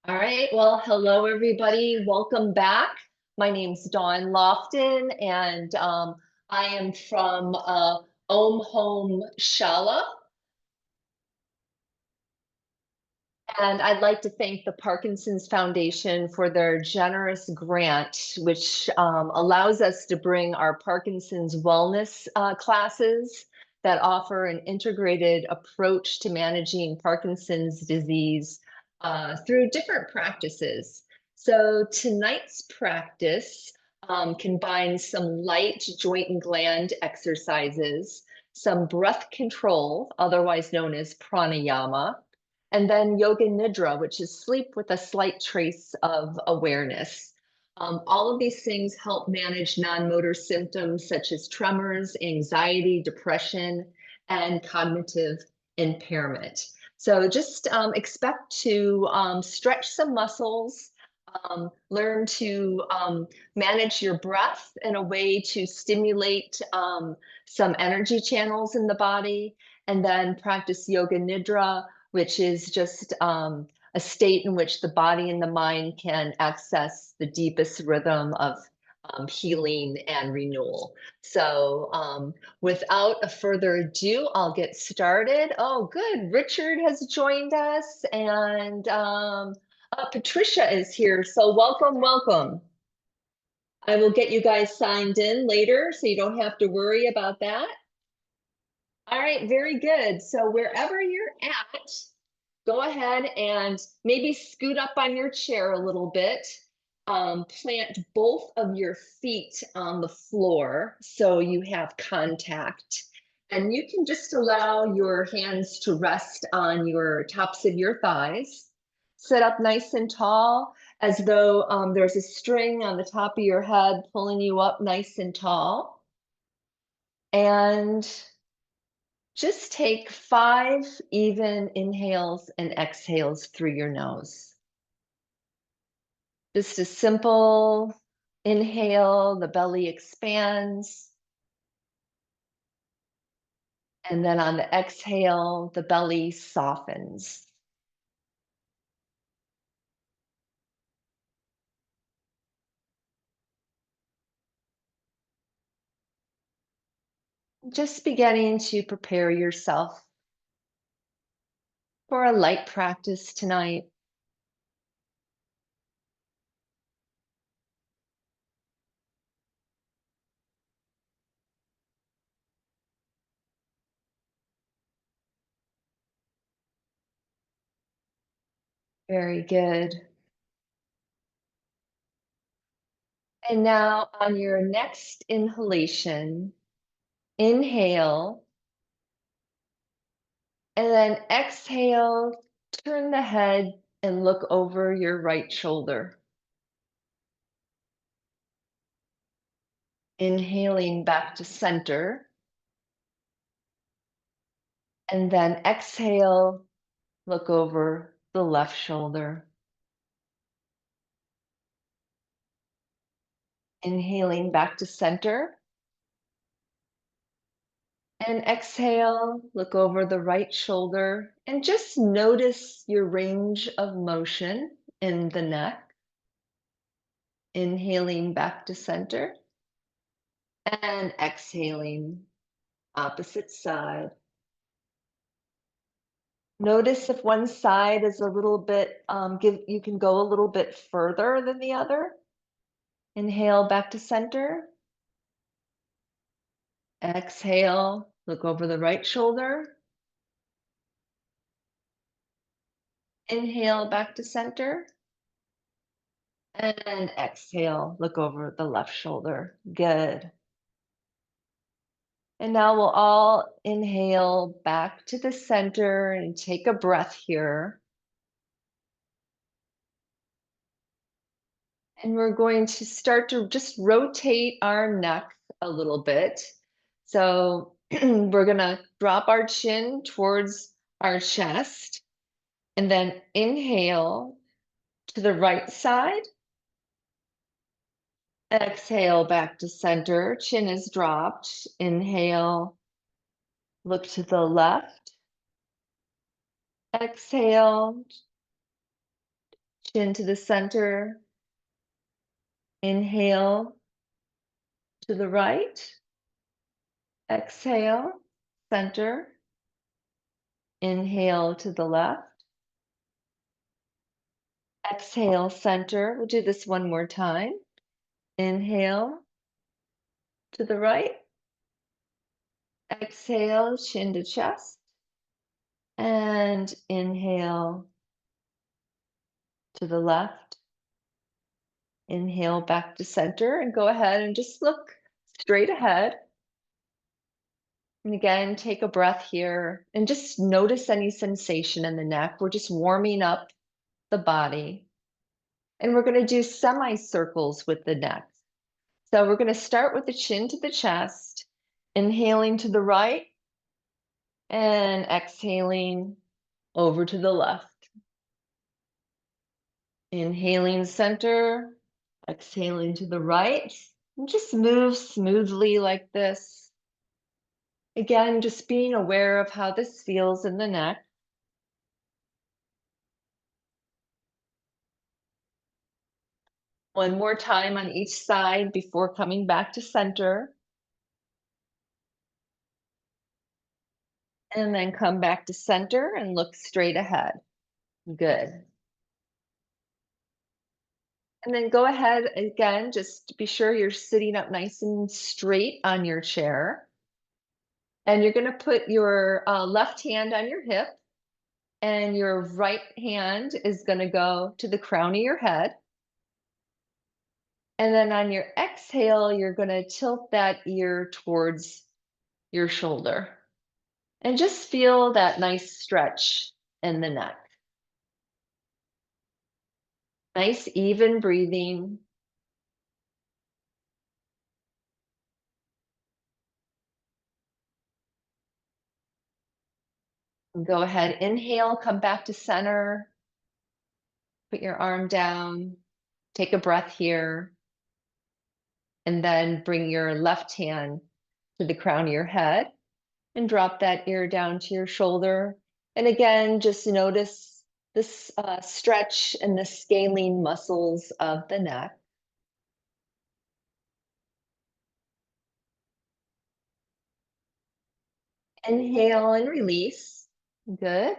All right. Well, hello, everybody. Welcome back. My name's Dawn Lofton, and I am from Om Home Shala. And I'd like to thank the Parkinson's Foundation for their generous grant, which allows us to bring our Parkinson's wellness classes that offer an integrated approach to managing Parkinson's disease through different practices. So tonight's practice combines some light joint and gland exercises, some breath control, otherwise known as pranayama, and then yoga nidra, which is sleep with a slight trace of awareness. All of these things help manage non-motor symptoms such as tremors, anxiety, depression, and cognitive impairment. So just expect to stretch some muscles, learn to manage your breath in a way to stimulate some energy channels in the body, and then practice yoga nidra, which is just a state in which the body and the mind can access the deepest rhythm of healing and renewal. So without a further ado, I'll get started. Oh, good. Richard has joined us, and Patricia is here. So welcome, welcome. I will get you guys signed in later, so you don't have to worry about that. All right, very good. So wherever you're at, go ahead and maybe scoot up on your chair a little bit. Plant both of your feet on the floor so you have contact. And you can just allow your hands to rest on your tops of your thighs. Sit up nice and tall, as though there's a string on the top of your head pulling you up nice and tall. And just take 5 even inhales and exhales through your nose. Just a simple inhale, the belly expands. And then on the exhale, the belly softens. Just beginning to prepare yourself for a light practice tonight. Very good. And now on your next inhalation, inhale, and then exhale, turn the head and look over your right shoulder. Inhaling back to center. And then exhale, look over the left shoulder. Inhaling back to center. And exhale, look over the right shoulder and just notice your range of motion in the neck. Inhaling back to center and exhaling opposite side. Notice if one side is a little bit, you can go a little bit further than the other. Inhale back to center. Exhale, look over the right shoulder. Inhale back to center. And exhale, look over the left shoulder. Good. And now we'll all inhale back to the center and take a breath here. And we're going to start to just rotate our neck a little bit. So we're going to drop our chin towards our chest and then inhale to the right side. Exhale back to center. Chin is dropped. Inhale, look to the left. Exhale, Chin to the center. Inhale to the right. Exhale, center. Inhale to the left. Exhale, center. We'll do this one more time. Inhale to the right. Exhale, chin to chest. And inhale to the left. Inhale back to center and go ahead and just look straight ahead. And again, take a breath here and just notice any sensation in the neck. We're just warming up the body. And we're going to do semicircles with the neck. So we're going to start with the chin to the chest, inhaling to the right and exhaling over to the left. Inhaling center, exhaling to the right, and just move smoothly like this. Again, just being aware of how this feels in the neck. One more time on each side before coming back to center. And then come back to center and look straight ahead. Good. And then go ahead again, just be sure you're sitting up nice and straight on your chair. And you're going to put your left hand on your hip, and your right hand is going to go to the crown of your head. And then on your exhale, you're going to tilt that ear towards your shoulder. And just feel that nice stretch in the neck. Nice, even breathing. Go ahead, inhale, come back to center. Put your arm down. Take a breath here. And then bring your left hand to the crown of your head and drop that ear down to your shoulder. And again, just notice this stretch and the scaling muscles of the neck. Inhale and release. Good.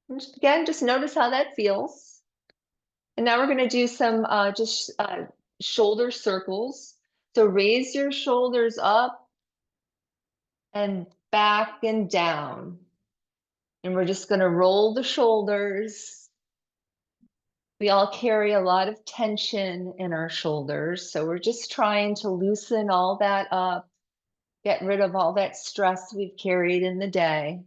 And again, just notice how that feels. And now we're going to do some shoulder circles. So raise your shoulders up and back and down. And we're just going to roll the shoulders. We all carry a lot of tension in our shoulders. So we're just trying to loosen all that up, get rid of all that stress we've carried in the day.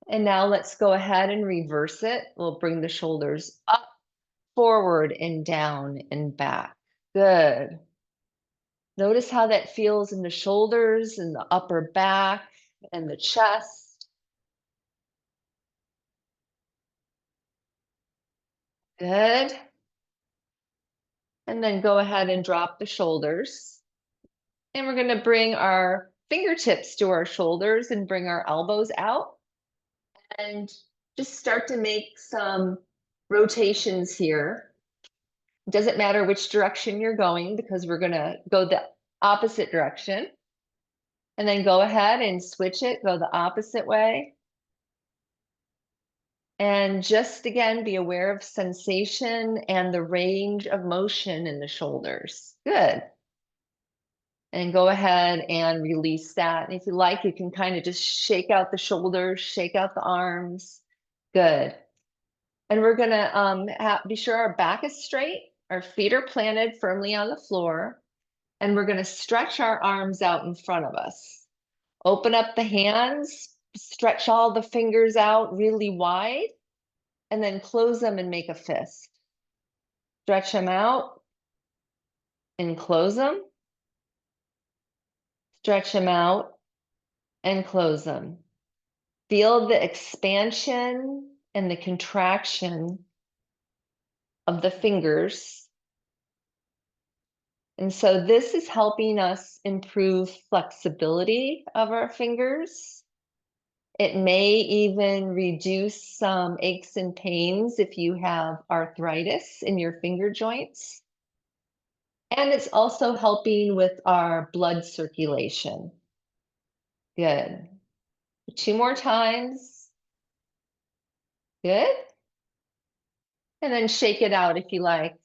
And now let's go ahead and reverse it. We'll bring the shoulders up, forward, and down and back. Good. Notice how that feels in the shoulders and the upper back and the chest. Good. And then go ahead and drop the shoulders. And we're going to bring our fingertips to our shoulders and bring our elbows out. And just start to make some rotations here. It doesn't matter which direction you're going because we're going to go the opposite direction. And then go ahead and switch it, go the opposite way. And just again, be aware of sensation and the range of motion in the shoulders. Good. And go ahead and release that. And if you like, you can kind of just shake out the shoulders, shake out the arms. Good. And we're going to be sure our back is straight. Our feet are planted firmly on the floor. And we're going to stretch our arms out in front of us. Open up the hands, stretch all the fingers out really wide, and then close them and make a fist. Stretch them out and close them. Stretch them out and close them. Feel the expansion and the contraction of the fingers. And so this is helping us improve flexibility of our fingers It may even reduce some aches and pains if you have arthritis in your finger joints. And it's also helping with our blood circulation. Good. Two more times. Good. And then shake it out if you like.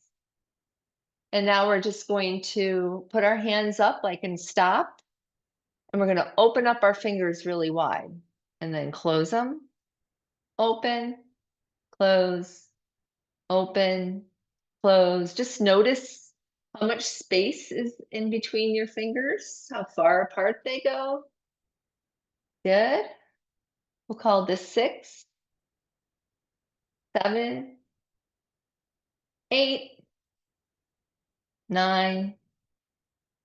And now we're just going to put our hands up like and stop. And we're going to open up our fingers really wide and then close them. Open, close, open, close. Just notice how much space is in between your fingers, how far apart they go. Good. We'll call this 6, 7, 8, 9,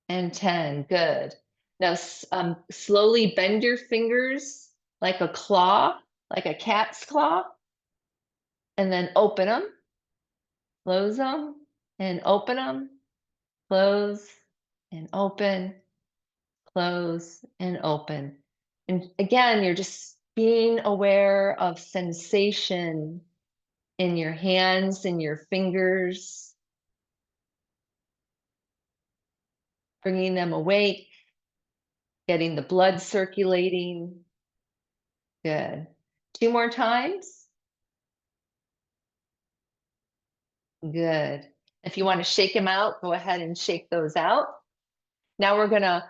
and 10. Good. Now slowly bend your fingers like a claw, like a cat's claw, and then open them, close them, and open them, close, and open, close, and open. And again, you're just being aware of sensation in your hands and your fingers, bringing them awake, getting the blood circulating. Good. 2 more times. Good. If you want to shake them out, go ahead and shake those out. Now we're going to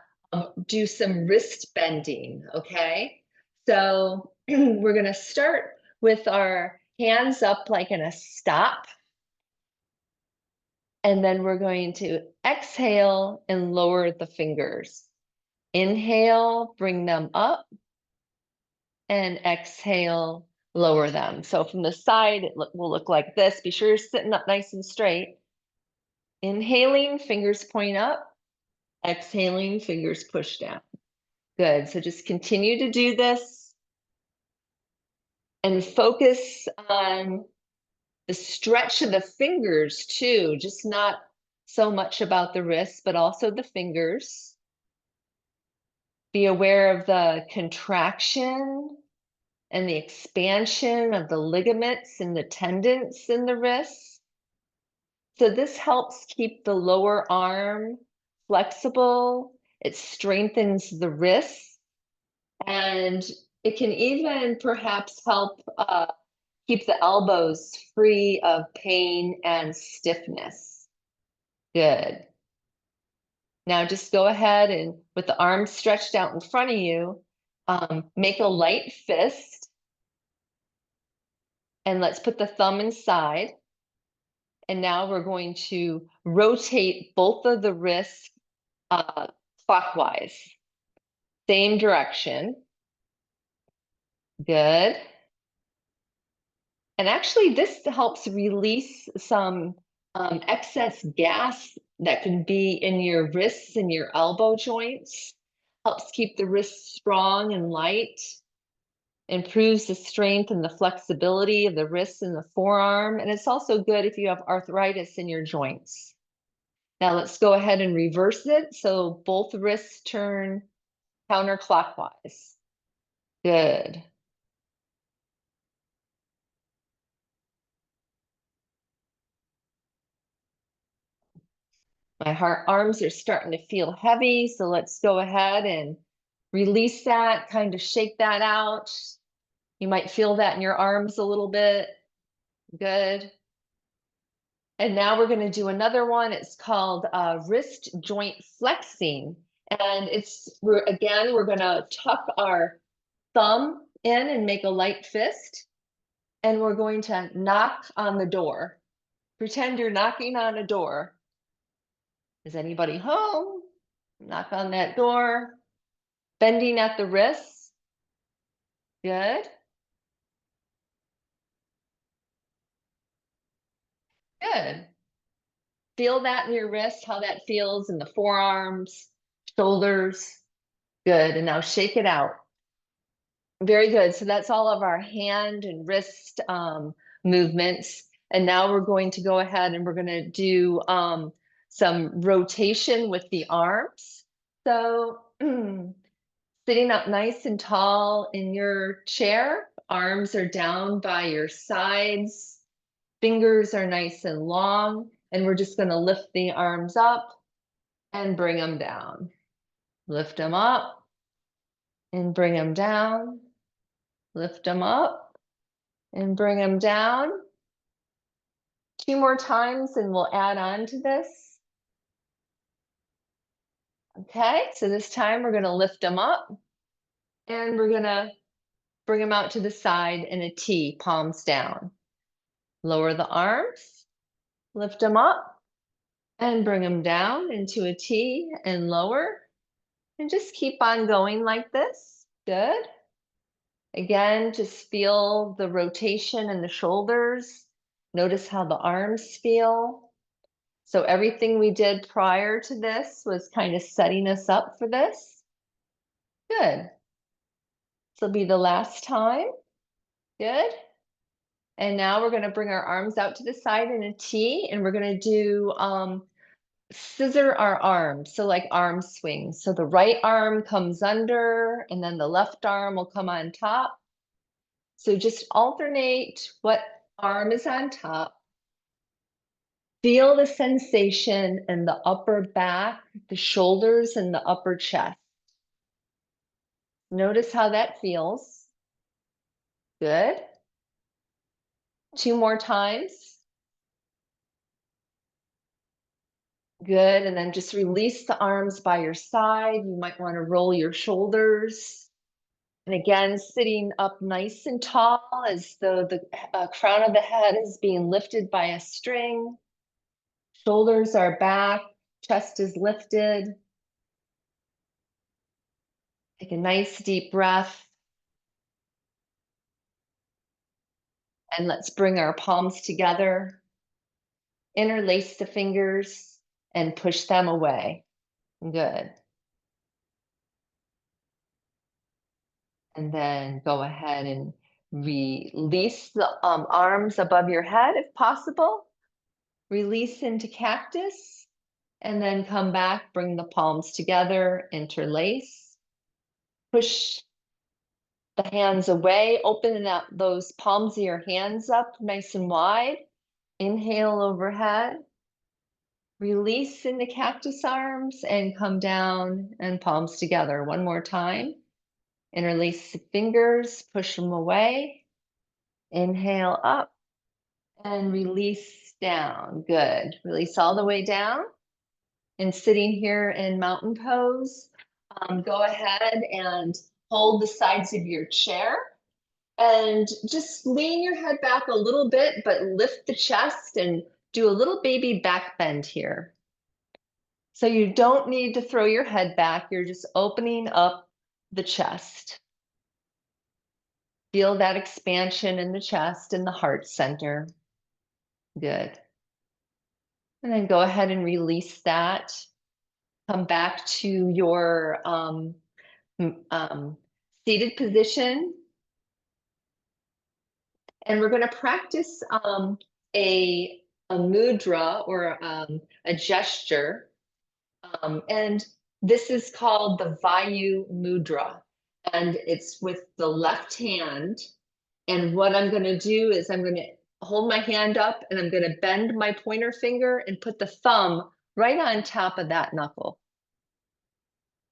do some wrist bending, okay? So we're going to start with our hands up like in a stop. And then we're going to exhale and lower the fingers. Inhale, bring them up, and exhale, lower them. So from the side, it will look like this. Be sure you're sitting up nice and straight. Inhaling, fingers point up. Exhaling, fingers push down. Good. So just continue to do this and focus on the stretch of the fingers too, just not so much about the wrists, but also the fingers. Be aware of the contraction and the expansion of the ligaments and the tendons in the wrists. So this helps keep the lower arm flexible. It strengthens the wrists, and it can even perhaps help keep the elbows free of pain and stiffness. Good. Now just go ahead and with the arms stretched out in front of you, make a light fist. And let's put the thumb inside. And now we're going to rotate both of the wrists clockwise. Same direction. Good. And actually, this helps release some excess gas that can be in your wrists and your elbow joints. Helps keep the wrists strong and light. Improves the strength and the flexibility of the wrists and the forearm. And it's also good if you have arthritis in your joints. Now let's go ahead and reverse it. So both wrists turn counterclockwise. Good. My arms are starting to feel heavy, so let's go ahead and release that, kind of shake that out. You might feel that in your arms a little bit. Good. And now we're going to do another one. It's called wrist joint flexing. And we're going to tuck our thumb in and make a light fist. And we're going to knock on the door. Pretend you're knocking on a door. Is anybody home? Knock on that door. Bending at the wrists. Good. Good. Feel that in your wrists, how that feels in the forearms, shoulders. Good. And now shake it out. Very good. So that's all of our hand and wrist movements. And now we're going to go ahead and we're going to do some rotation with the arms. So Sitting up nice and tall in your chair, arms are down by your sides, fingers are nice and long, and we're just going to lift the arms up and bring them down. Lift them up and bring them down. Lift them up and bring them down. 2 more times and we'll add on to this. Okay, so this time we're going to lift them up and we're going to bring them out to the side in a T, palms down. Lower the arms, lift them up and bring them down into a T and lower. And just keep on going like this. Good. Again, just feel the rotation in the shoulders. Notice how the arms feel. So everything we did prior to this was kind of setting us up for this. Good. This will be the last time. Good. And now we're going to bring our arms out to the side in a T, and we're going to do scissor our arms, so like arm swings. So the right arm comes under, and then the left arm will come on top. So just alternate what arm is on top. Feel the sensation in the upper back, the shoulders, and the upper chest. Notice how that feels. Good. 2 more times. Good, and then just release the arms by your side. You might want to roll your shoulders. And again, sitting up nice and tall as though the crown of the head is being lifted by a string. Shoulders are back, chest is lifted. Take a nice deep breath. And let's bring our palms together. Interlace the fingers and push them away. Good. And then go ahead and release the arms above your head if possible. Release into cactus. And then come back, bring the palms together, interlace. Push the hands away, open up those palms of your hands up nice and wide. Inhale overhead. Release in the cactus arms and come down and palms together. One more time. Interlace the fingers, push them away. Inhale up and release down. Good. Release all the way down. And sitting here in mountain pose, go ahead and hold the sides of your chair and just lean your head back a little bit, but lift the chest and do a little baby back bend here. So you don't need to throw your head back. You're just opening up the chest. Feel that expansion in the chest and the heart center. Good. And then go ahead and release that. Come back to your seated position. And we're going to practice a mudra or a gesture. And this is called the Vayu Mudra. And it's with the left hand. And what I'm going to do is I'm going to hold my hand up and I'm going to bend my pointer finger and put the thumb right on top of that knuckle.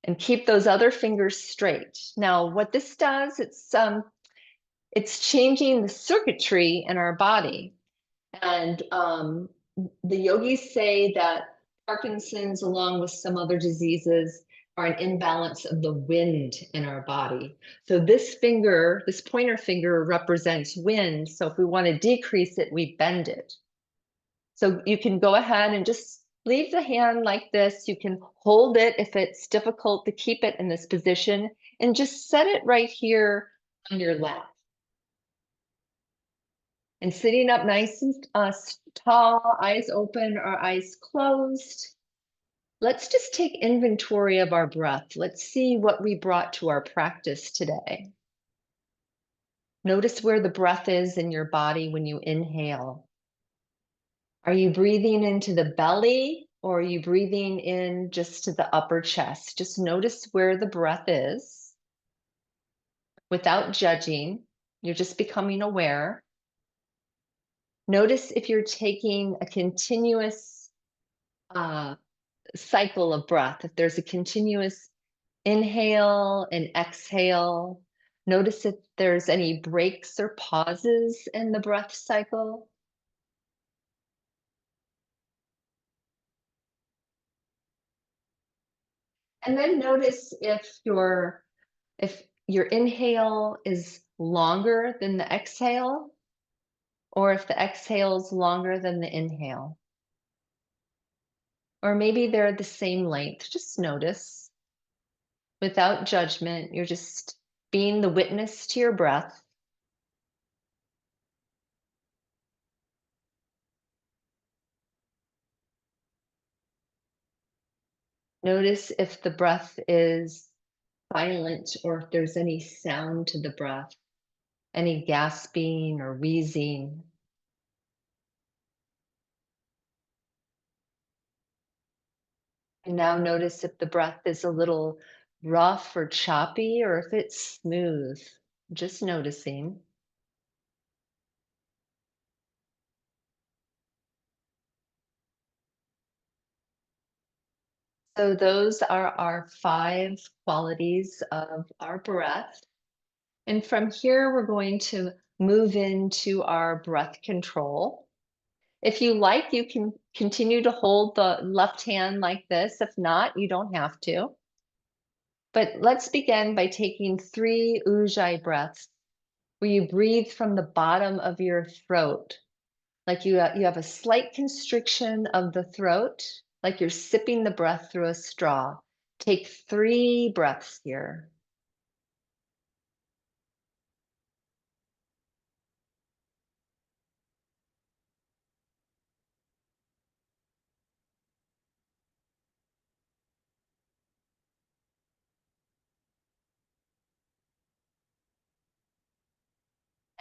And keep those other fingers straight. Now, what this does, it's changing the circuitry in our body. And the yogis say that Parkinson's, along with some other diseases, are an imbalance of the wind in our body. So this finger, this pointer finger, represents wind. So if we want to decrease it, we bend it. So you can go ahead and just leave the hand like this. You can hold it if it's difficult to keep it in this position, and just set it right here on your lap. And sitting up nice and tall, eyes open or eyes closed. Let's just take inventory of our breath. Let's see what we brought to our practice today. Notice where the breath is in your body when you inhale. Are you breathing into the belly, or are you breathing in just to the upper chest? Just notice where the breath is. without judging. You're just becoming aware. Notice if you're taking a continuous uh, cycle of breath, if there's a continuous inhale and exhale. Notice if there's any breaks or pauses in the breath cycle. And then notice if your inhale is longer than the exhale, or if the exhale is longer than the inhale. Or maybe they're the same length. Just notice without judgment. You're just being the witness to your breath. Notice if the breath is silent or if there's any sound to the breath, any gasping or wheezing. And now notice if the breath is a little rough or choppy or if it's smooth. Just noticing. So those are our 5 qualities of our breath. And from here, we're going to move into our breath control. If you like, you can continue to hold the left hand like this. If not, you don't have to. But let's begin by taking 3 ujjayi breaths, where you breathe from the bottom of your throat, like you have a slight constriction of the throat, like you're sipping the breath through a straw. Take 3 breaths here.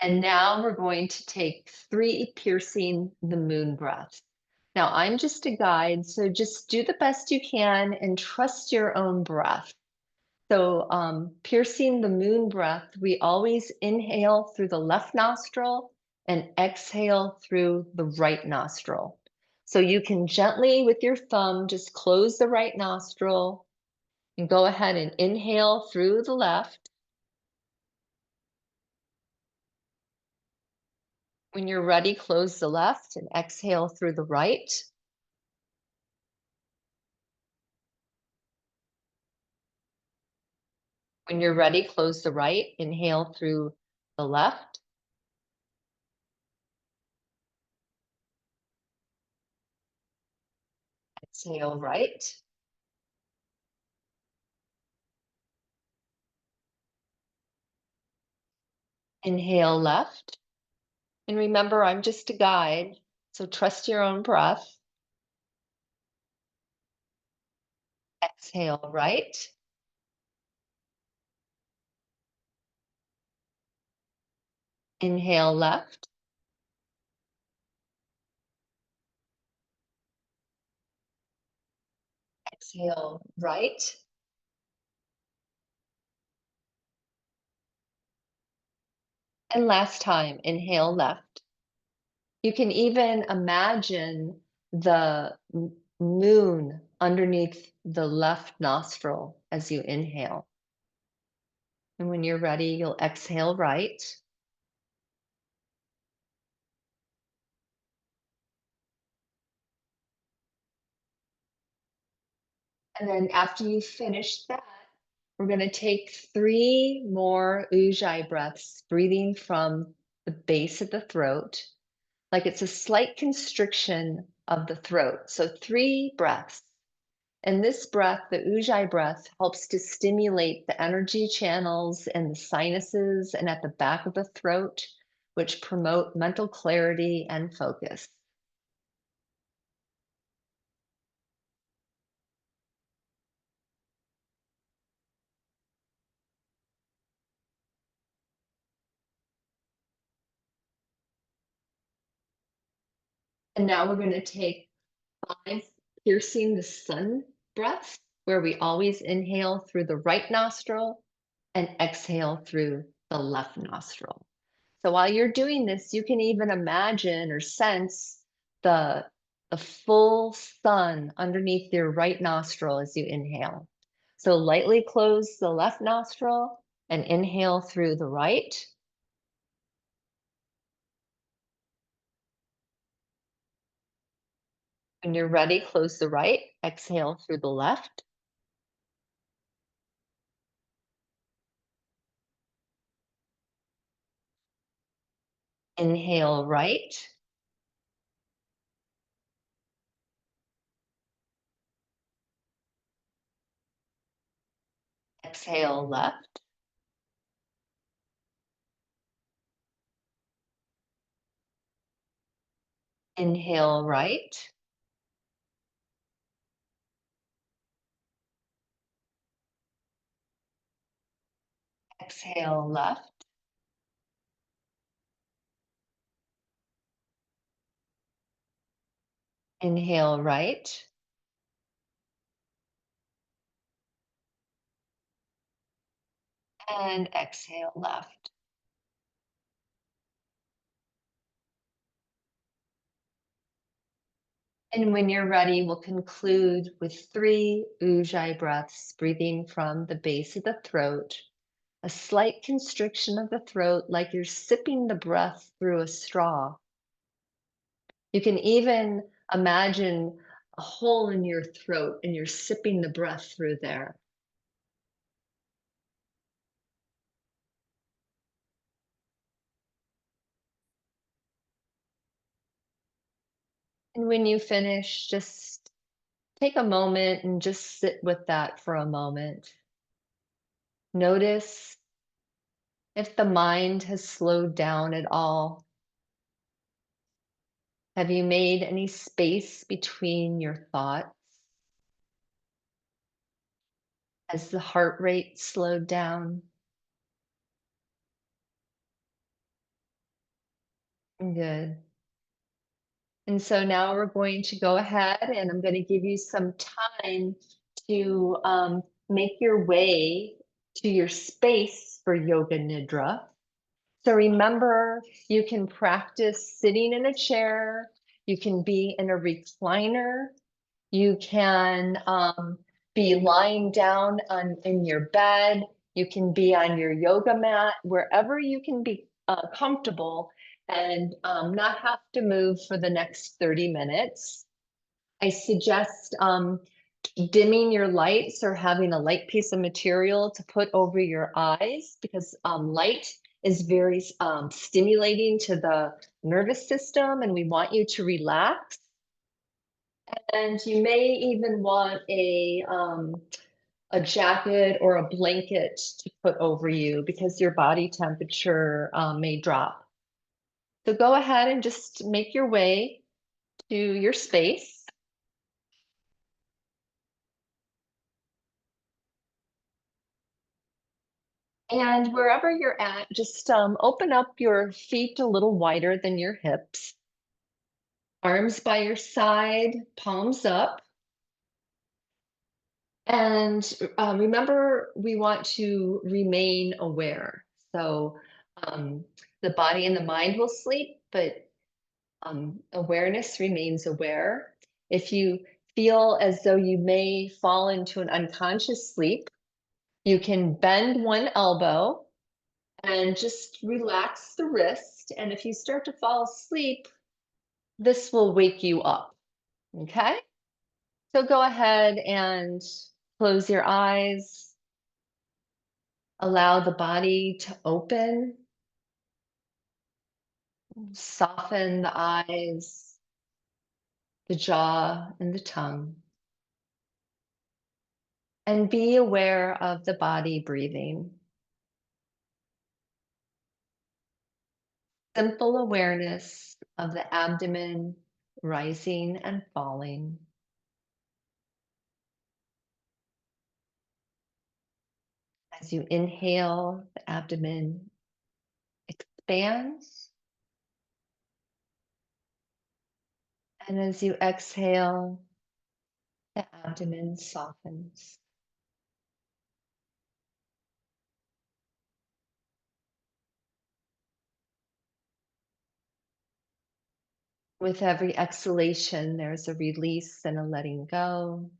And now we're going to take 3 piercing the moon breaths. Now, I'm just a guide, so just do the best you can and trust your own breath. So, piercing the moon breath, we always inhale through the left nostril and exhale through the right nostril. So you can gently, with your thumb, just close the right nostril and go ahead and inhale through the left. When you're ready, close the left and exhale through the right. When you're ready, close the right, inhale through the left. Exhale right. Inhale left. And remember, I'm just a guide, so trust your own breath. Exhale right. Inhale left. Exhale right. And last time, inhale left. You can even imagine the moon underneath the left nostril as you inhale. And when you're ready, you'll exhale right. And then after you finish that, we're going to take 3 more ujjayi breaths, breathing from the base of the throat, like it's a slight constriction of the throat. So 3 breaths. And this breath, the ujjayi breath, helps to stimulate the energy channels and the sinuses and at the back of the throat, which promote mental clarity and focus. And now we're going to take 5 piercing the sun breaths, where we always inhale through the right nostril and exhale through the left nostril. So while you're doing this, you can even imagine or sense the, the full sun underneath your right nostril as you inhale. So lightly close the left nostril and inhale through the right. When you're ready, close the right, exhale through the left. Inhale right, exhale left. Inhale right, exhale left. Inhale right, and exhale left. And when you're ready, we'll conclude with 3 Ujjayi breaths, breathing from the base of the throat, a slight constriction of the throat, like you're sipping the breath through a straw. You can even imagine a hole in your throat and you're sipping the breath through there. And when you finish, just take a moment and just sit with that for a moment. Notice if the mind has slowed down at all. Have you made any space between your thoughts? Has the heart rate slowed down? Good. And so now we're going to go ahead and I'm going to give you some time to make your way to your space for Yoga Nidra. So remember, you can practice sitting in a chair, you can be in a recliner, you can be lying down in your bed, you can be on your yoga mat, wherever you can be comfortable and not have to move for the next 30 minutes. I suggest dimming your lights or having a light piece of material to put over your eyes because light is very stimulating to the nervous system and we want you to relax. And you may even want a jacket or a blanket to put over you because your body temperature may drop. So go ahead and just make your way to your space. And wherever you're at, just open up your feet a little wider than your hips. Arms by your side, palms up. And remember, we want to remain aware. So um, the body and the mind will sleep, but awareness remains aware. If you feel as though you may fall into an unconscious sleep, you can bend one elbow and just relax the wrist. And if you start to fall asleep, this will wake you up. Okay? So go ahead and close your eyes. Allow the body to open. Soften the eyes, the jaw, and the tongue. And be aware of the body breathing. Simple awareness of the abdomen rising and falling. As you inhale, the abdomen expands. And as you exhale, the abdomen softens. With every exhalation, there's a release and a letting go.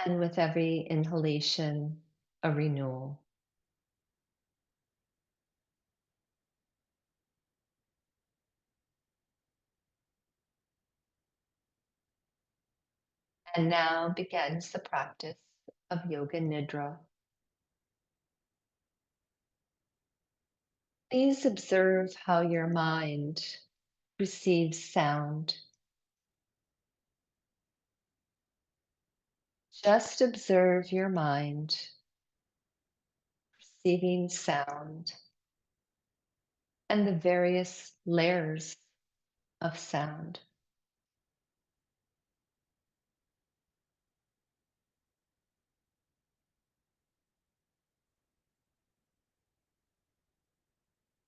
And with every inhalation, a renewal. And now begins the practice of Yoga Nidra. Please observe how your mind receives sound. Just observe your mind receiving sound and the various layers of sound.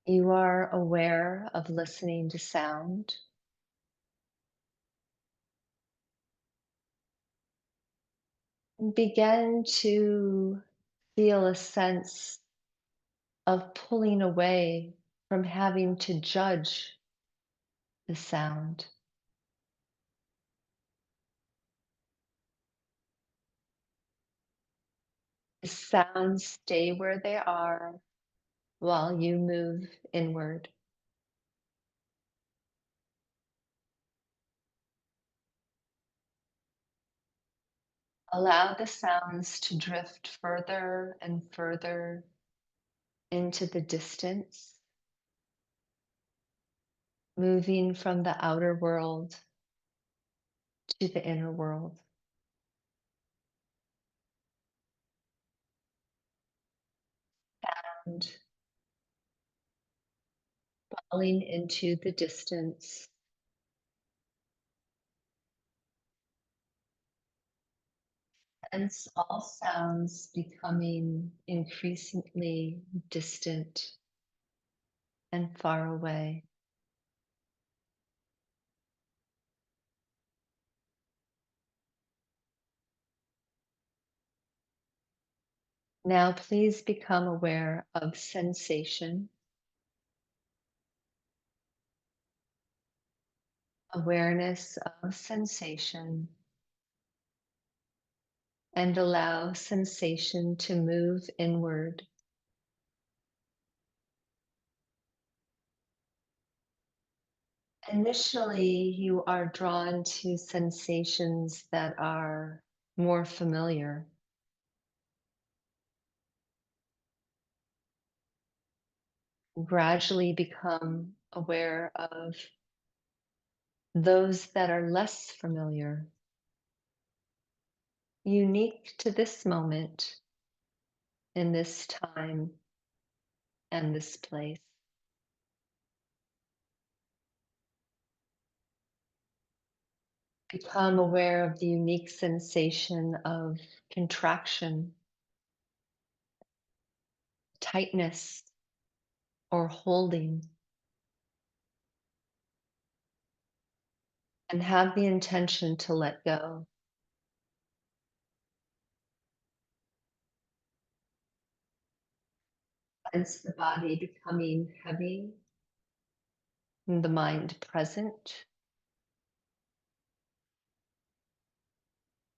You are aware of listening to sound. And begin to feel a sense of pulling away from having to judge the sound. The sounds stay where they are while you move inward. Allow the sounds to drift further and further into the distance, moving from the outer world to the inner world. And falling into the distance, hence all sounds becoming increasingly distant and far away. Now, please become aware of sensation, awareness of sensation, and allow sensation to move inward. Initially, you are drawn to sensations that are more familiar. Gradually become aware of those that are less familiar, unique to this moment, in this time, and this place. Become aware of the unique sensation of contraction, tightness, or holding, and have the intention to let go. Sense the body becoming heavy, and the mind present,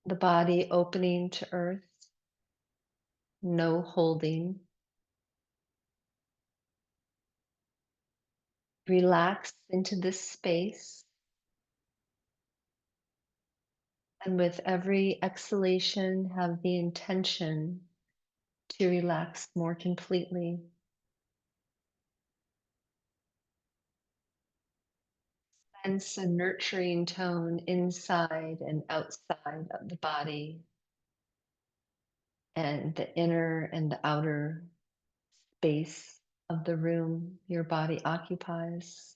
the body opening to earth, no holding. Relax into this space, and with every exhalation, have the intention to relax more completely. Sense a nurturing tone inside and outside of the body, and the inner and the outer space of the room your body occupies.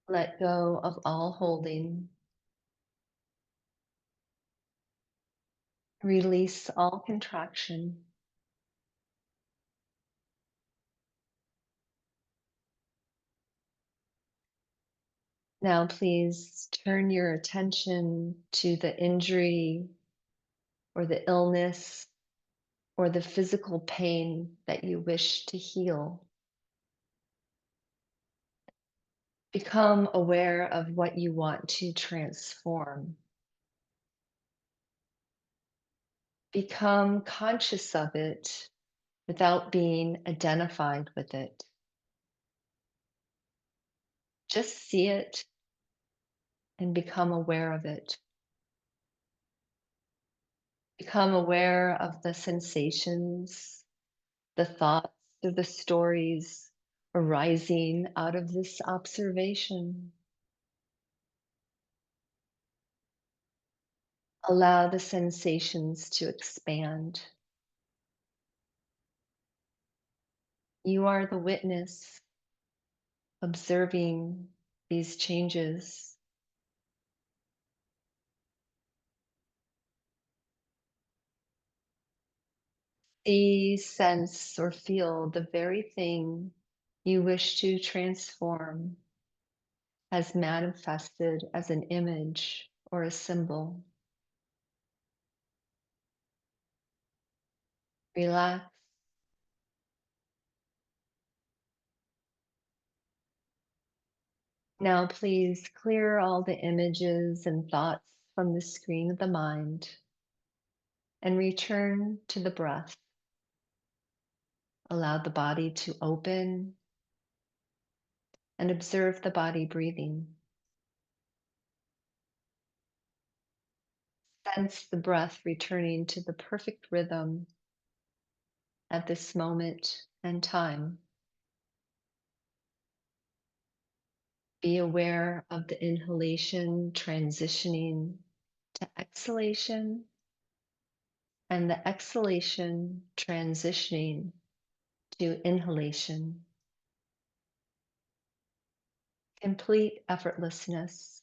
Let go of all holding. Release all contraction. Now, please turn your attention to the injury or the illness or the physical pain that you wish to heal. Become aware of what you want to transform. Become conscious of it without being identified with it. Just see it and become aware of it. Become aware of the sensations, the thoughts, or the stories arising out of this observation. Allow the sensations to expand. You are the witness observing these changes. See, sense, or feel the very thing you wish to transform as manifested as an image or a symbol. Relax. Now, please clear all the images and thoughts from the screen of the mind and return to the breath. Allow the body to open and observe the body breathing. Sense the breath returning to the perfect rhythm at this moment and time. Be aware of the inhalation transitioning to exhalation and the exhalation transitioning to inhalation. Complete effortlessness.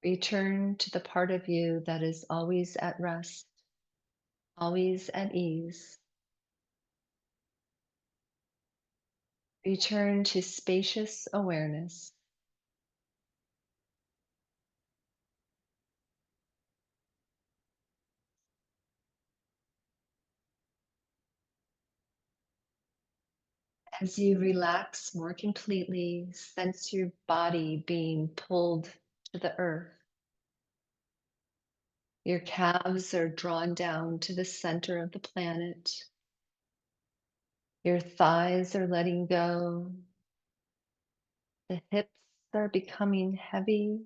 Return to the part of you that is always at rest, always at ease. Return to spacious awareness. As you relax more completely, sense your body being pulled to the earth. Your calves are drawn down to the center of the planet. Your thighs are letting go. The hips are becoming heavy.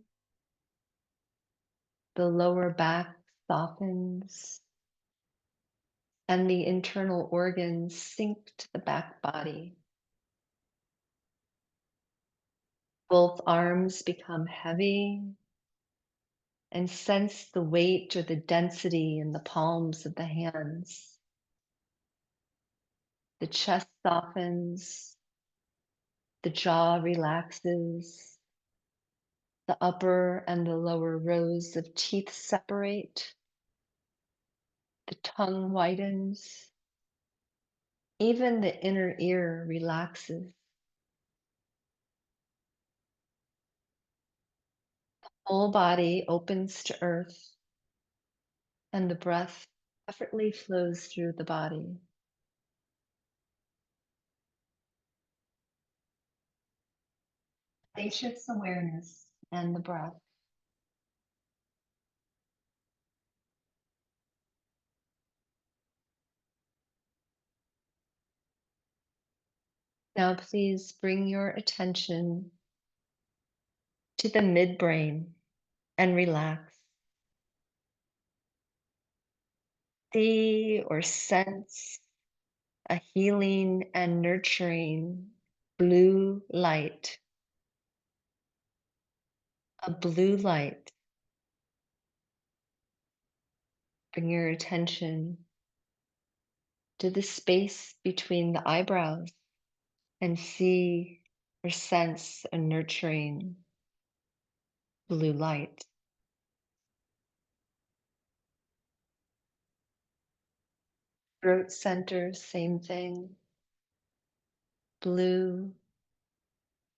The lower back softens. And the internal organs sink to the back body. Both arms become heavy and sense the weight or the density in the palms of the hands. The chest softens, the jaw relaxes, the upper and the lower rows of teeth separate, the tongue widens, even the inner ear relaxes. Whole body opens to earth, and the breath effortlessly flows through the body. Spacious awareness and the breath. Now, please bring your attention to the midbrain and relax. See or sense a healing and nurturing blue light. A blue light. Bring your attention to the space between the eyebrows and see or sense a nurturing blue light. Throat center, same thing. Blue,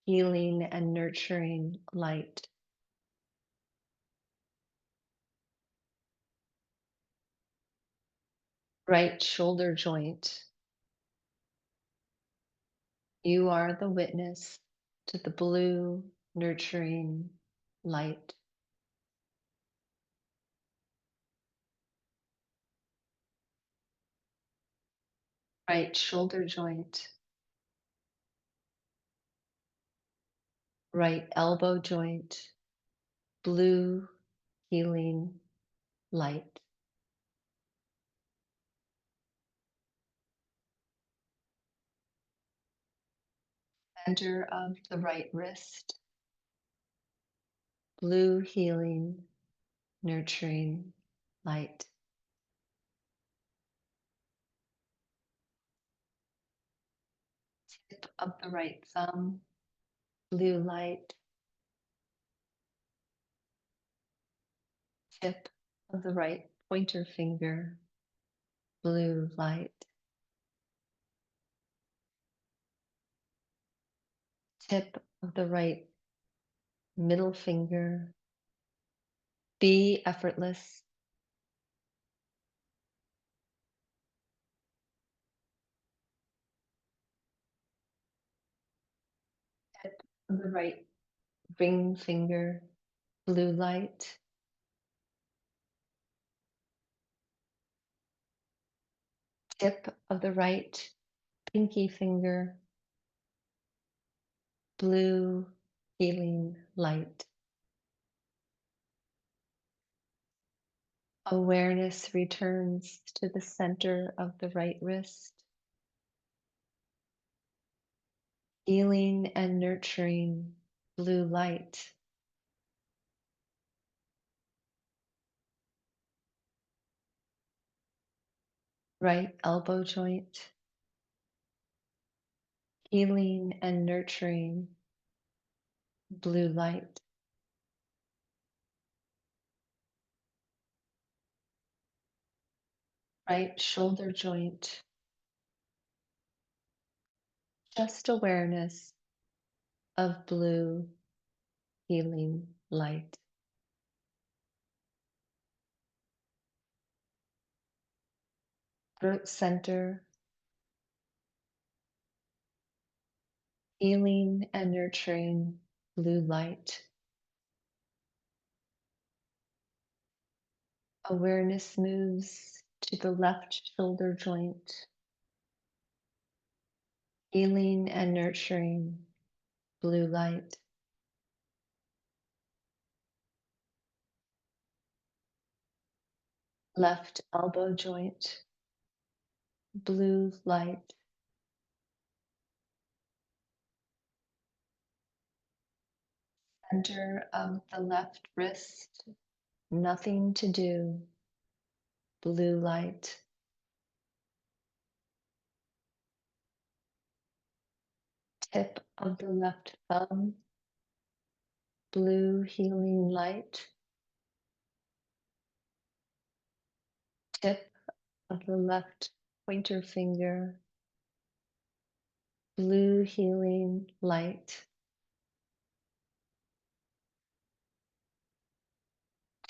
healing and nurturing light. right shoulder joint. You are the witness to the blue, nurturing light. Right shoulder joint, right elbow joint, blue, healing light. Center of the right wrist, blue, healing, nurturing light. Tip of the right thumb, blue light. Tip of the right pointer finger, blue light. Tip of the right middle finger, be effortless. Tip of the right ring finger, blue light. Tip of the right pinky finger, blue healing light. Awareness returns to the center of the right wrist, healing and nurturing blue light. Right elbow joint, healing and nurturing blue light. Right shoulder joint, just awareness of blue healing light. Throat center, healing and nurturing blue light. Awareness moves to the left shoulder joint, healing and nurturing blue light. Left elbow joint, blue light. Center of the left wrist, nothing to do, blue light. Tip of the left thumb, blue healing light. Tip of the left pointer finger, blue healing light.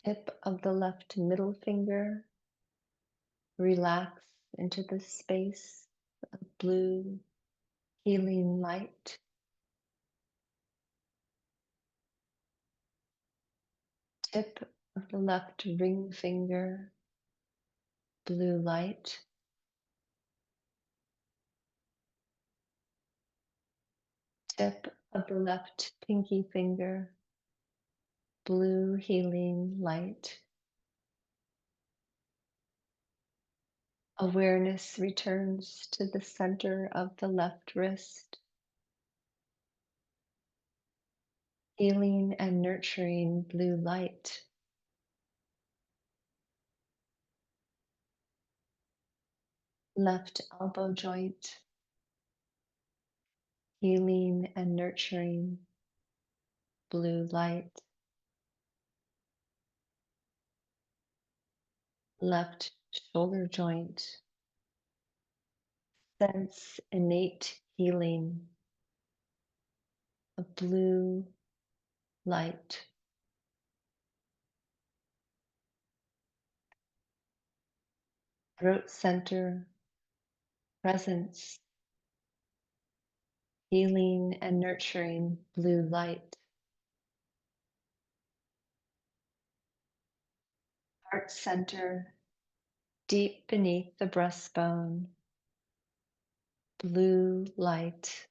Tip of the left middle finger, relax into the space of blue healing light. Tip of the left ring finger, blue light. Tip of the left pinky finger, blue healing light. Awareness returns to the center of the left wrist, healing and nurturing blue light. Left elbow joint, healing and nurturing blue light. Left shoulder joint, sense innate healing of blue light. throat center, presence, healing and nurturing blue light, heart center, deep beneath the breastbone, blue light,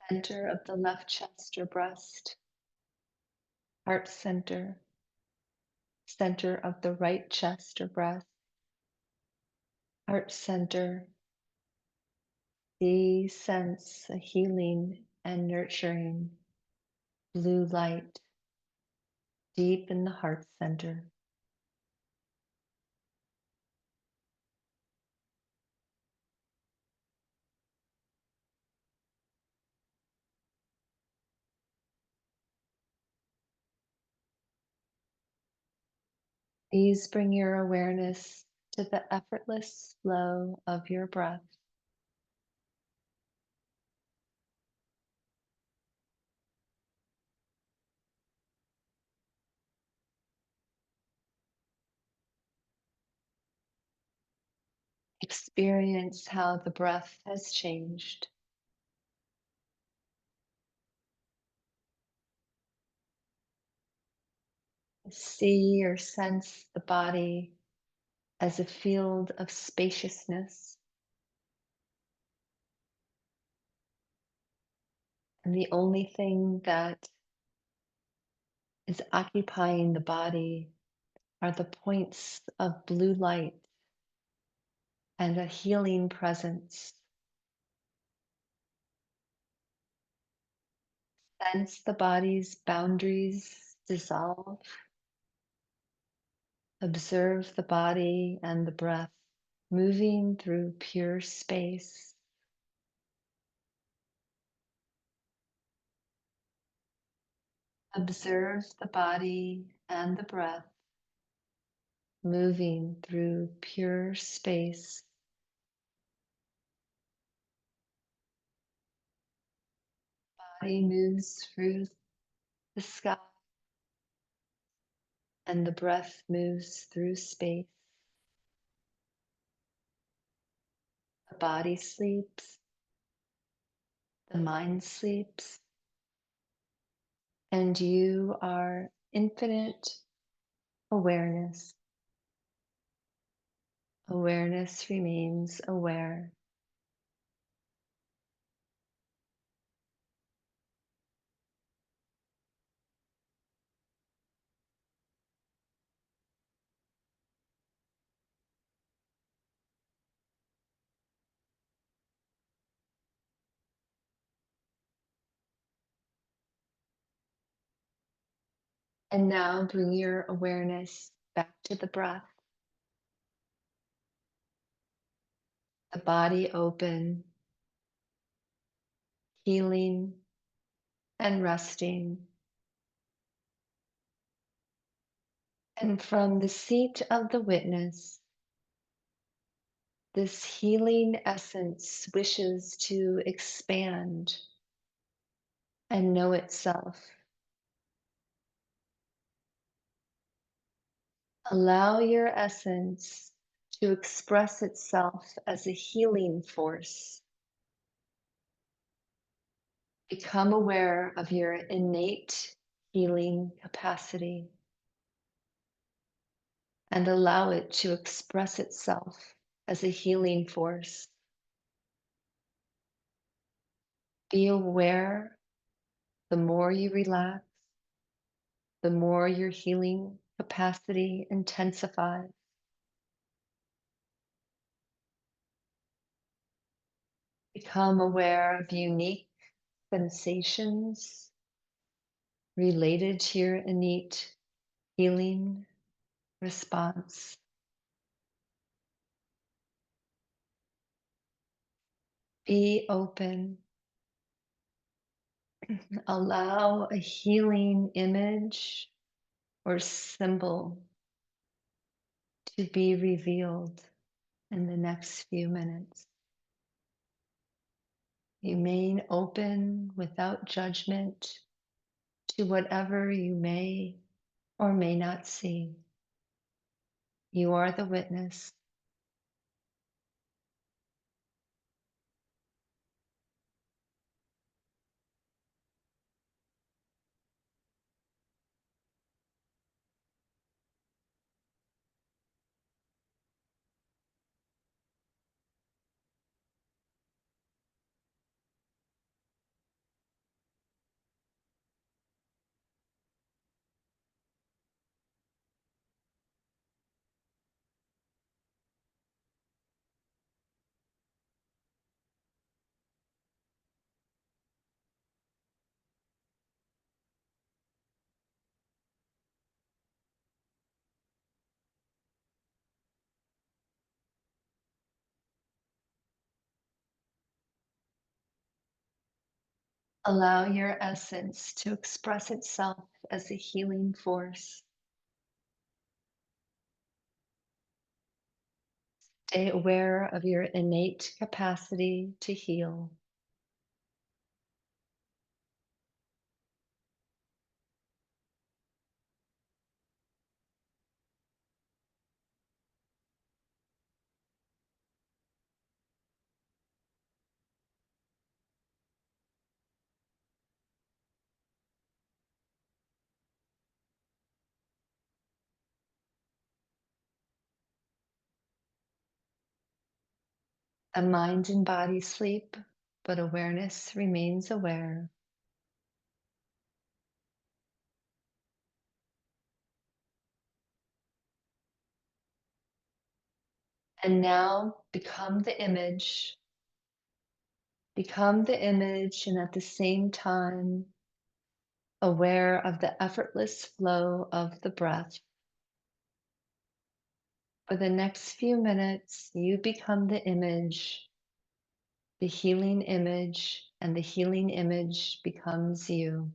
center of the left chest or breast, heart center, center of the right chest or breast, heart center. See, sense a healing and nurturing blue light deep in the heart center. Please bring your awareness to the effortless flow of your breath. Experience how the breath has changed. See or sense the body as a field of spaciousness, and the only thing that is occupying the body are the points of blue light and a healing presence. Sense the body's boundaries dissolve. Observe the body and the breath moving through pure space. Observe the body and the breath moving through pure space. Body moves through the sky and the breath moves through space. The body sleeps, the mind sleeps, and you are infinite awareness. Awareness remains aware. And now bring your awareness back to the breath, the body open, healing and resting. And from the seat of the witness, this healing essence wishes to expand and know itself. Allow your essence to express itself as a healing force. Become aware of your innate healing capacity and allow it to express itself as a healing force. Be aware the more you relax, the more your healing capacity intensifies. Become aware of unique sensations related to your innate healing response. Be open. Allow a healing image or symbol to be revealed in the next few minutes. Remain open without judgment to whatever you may or may not see. You are the witness. Allow your essence to express itself as a healing force. Stay aware of your innate capacity to heal. The mind and body sleep, but awareness remains aware. And now become the image, and at the same time, aware of the effortless flow of the breath. For the next few minutes, you become the image, the healing image, and the healing image becomes you.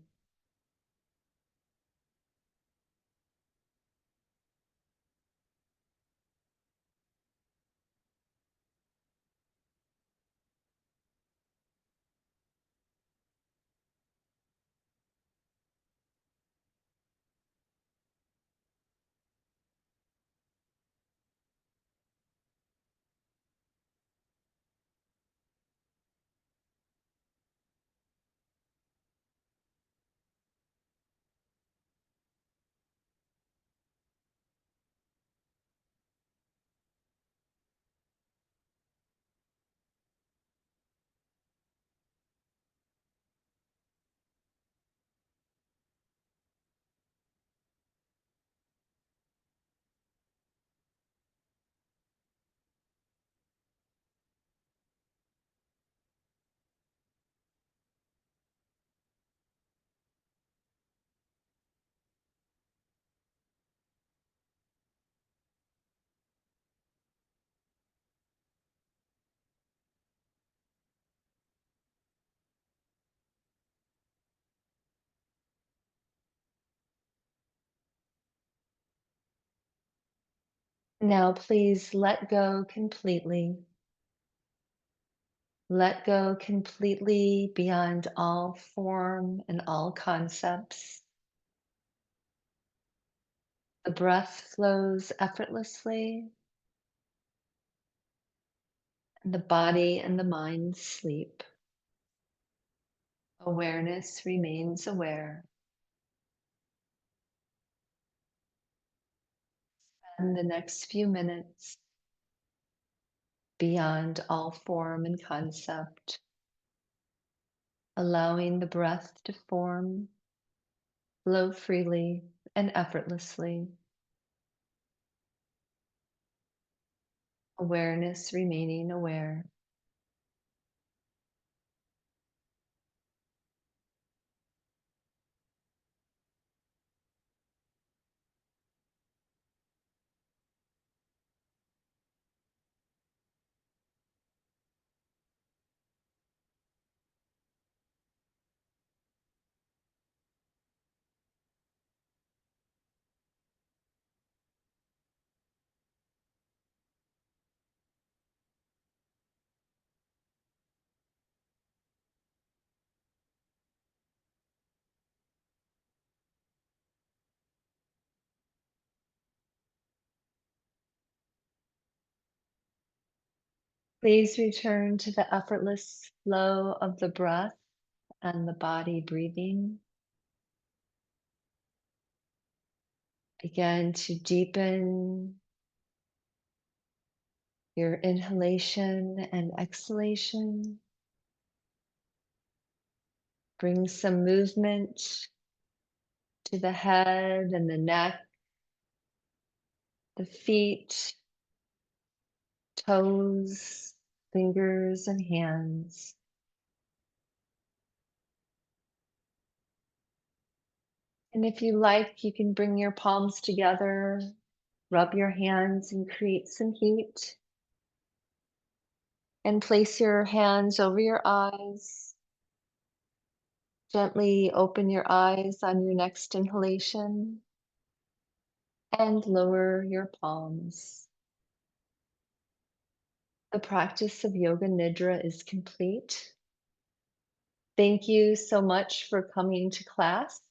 Now, please let go completely. Let go completely beyond all form and all concepts. The breath flows effortlessly, and the body and the mind sleep. Awareness remains aware. And the next few minutes beyond all form and concept, allowing the breath to form, flow freely and effortlessly. Awareness remaining aware. Please return to the effortless flow of the breath and the body breathing. Begin to deepen your inhalation and exhalation. Bring some movement to the head and the neck, the feet, toes, fingers, and hands. And if you like, you can bring your palms together, rub your hands and create some heat. And place your hands over your eyes. Gently open your eyes on your next inhalation and lower your palms. The practice of Yoga Nidra is complete. Thank you so much for coming to class.